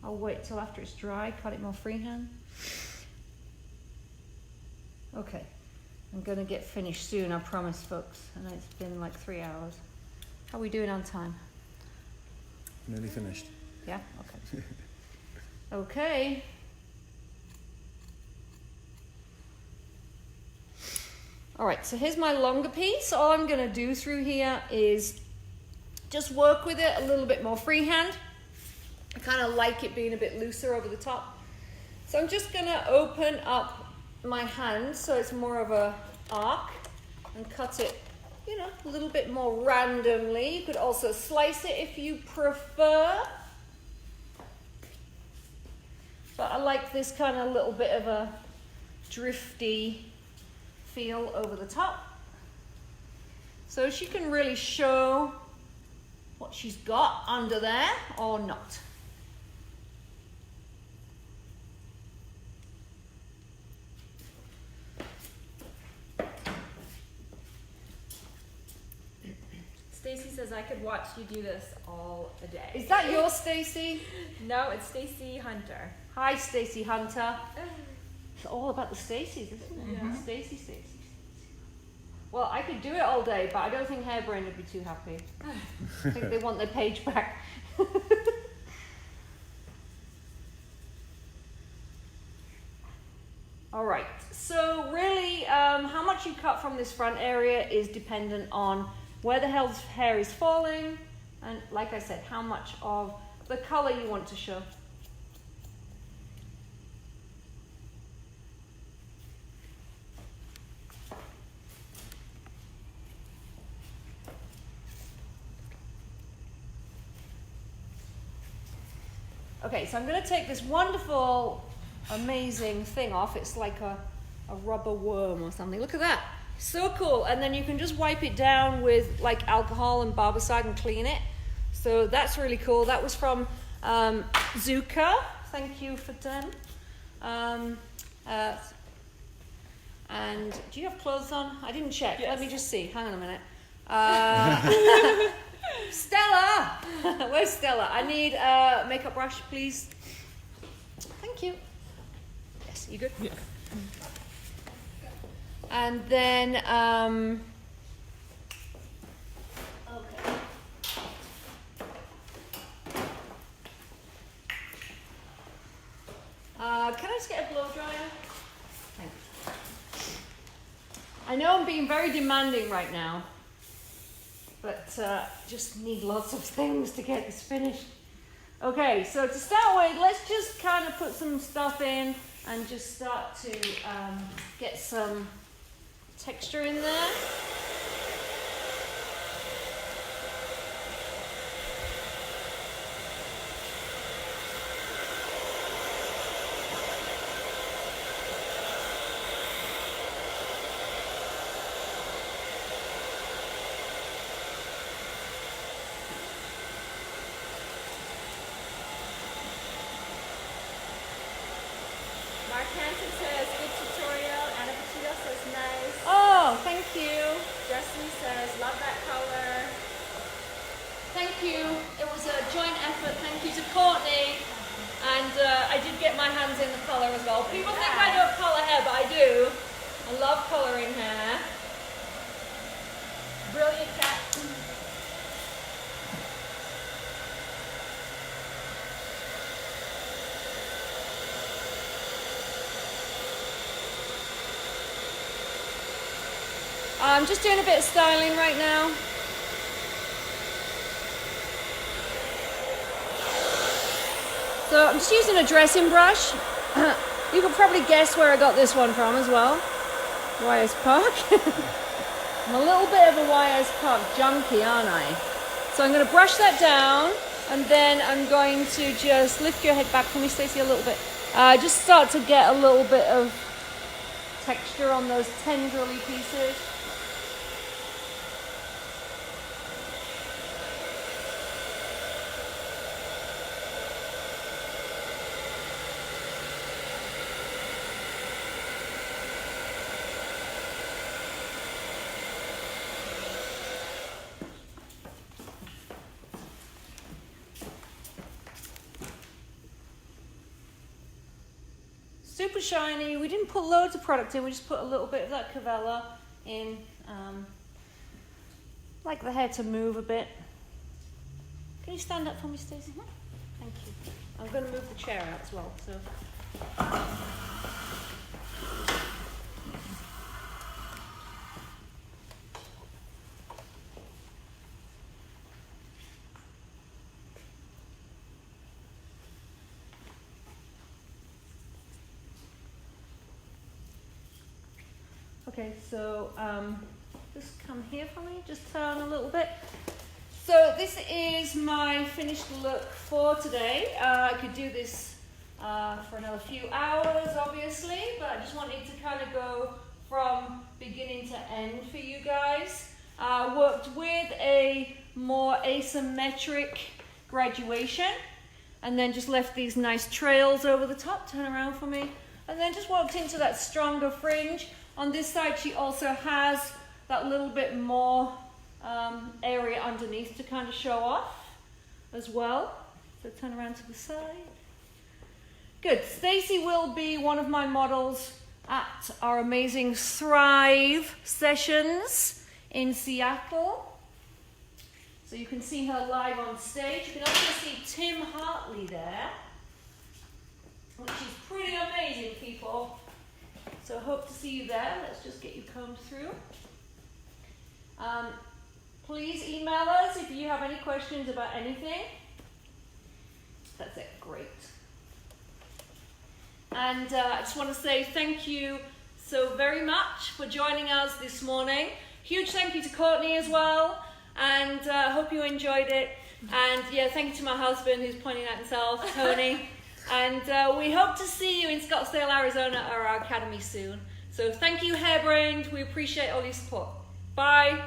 I'll wait till after it's dry, cut it more freehand. Okay, I'm gonna get finished soon, I promise, folks. And it's been like 3 hours. How are we doing on time? Nearly finished. Yeah, okay. Okay. All right, so here's my longer piece. All I'm gonna do through here is just work with it a little bit more freehand. I kind of like it being a bit looser over the top. So I'm just gonna open up my hand so it's more of a arc and cut it, you know, a little bit more randomly. You could also slice it if you prefer. But I like this kind of little bit of a drifty feel over the top. So she can really show what she's got under there or not. Stacey says I could watch you do this all a day. Is that your Stacey? No, it's Stacey Hunter. Hi, Stacey Hunter. It's all about the Stacey's, isn't it? Yeah. Stacey. Well, I could do it all day, but I don't think Hairbrain would be too happy. I think they want their page back. All right, so really, how much you cut from this front area is dependent on where the hair is falling, and like I said, how much of the color you want to show. Okay, so I'm going to take this wonderful, amazing thing off. It's like a rubber worm or something. Look at that. So cool. And then you can just wipe it down with like alcohol and barbicide and clean it. So that's really cool. That was from Zuka. Thank you for them. And do you have clothes on? I didn't check. Yes. Let me just see. Hang on a minute. Stella! Where's Stella? I need a makeup brush, please. Thank you. Yes, you good? Yes. And then, okay. Can I just get a blow dryer? Thank you. I know I'm being very demanding right now, but just need lots of things to get this finished. Okay, so to start with, let's just kind of put some stuff in and just start to get some texture in there. Mark Hansen says, good tutorial. Anna Petito says, nice. Oh, thank you. Jessie says, love that color. Thank you. It was a joint effort. Thank you to Courtney. And I did get my hands in the colour as well. People think I don't colour hair, but I do. I love colouring hair. Brilliant cat. I'm just doing a bit of styling right now. So I'm just using a dressing brush. You can probably guess where I got this one from as well. Wyers Park. I'm a little bit of a Wyers Park junkie, aren't I? So I'm going to brush that down, and then I'm going to just lift your head back for me, Stacey, a little bit. Just start to get a little bit of texture on those tendrily pieces. Super shiny. We didn't put loads of product in, we just put a little bit of that Cavella in. Like the hair to move a bit. Can you stand up for me, Stacey? Thank you. I'm going to move the chair out as well. So. Okay, so just come here for me, just turn a little bit. So this is my finished look for today. I could do this for another few hours, obviously, but I just wanted to kind of go from beginning to end for you guys. Worked with a more asymmetric graduation, and then just left these nice trails over the top. Turn around for me. And then just walked into that stronger fringe. On this side, she also has that little bit more area underneath to kind of show off as well. So turn around to the side. Good. Stacey will be one of my models at our amazing Thrive sessions in Seattle. So you can see her live on stage. You can also see Tim Hartley there, which is pretty amazing, people. So hope to see you there. Let's just get you combed through. Please email us if you have any questions about anything. That's it, great. And I just want to say thank you so very much for joining us this morning. Huge thank you to Courtney as well, and hope you enjoyed it. And yeah, thank you to my husband who's pointing at himself, Tony. And we hope to see you in Scottsdale, Arizona at our academy soon. So thank you, Hairbrained. We appreciate all your support. Bye.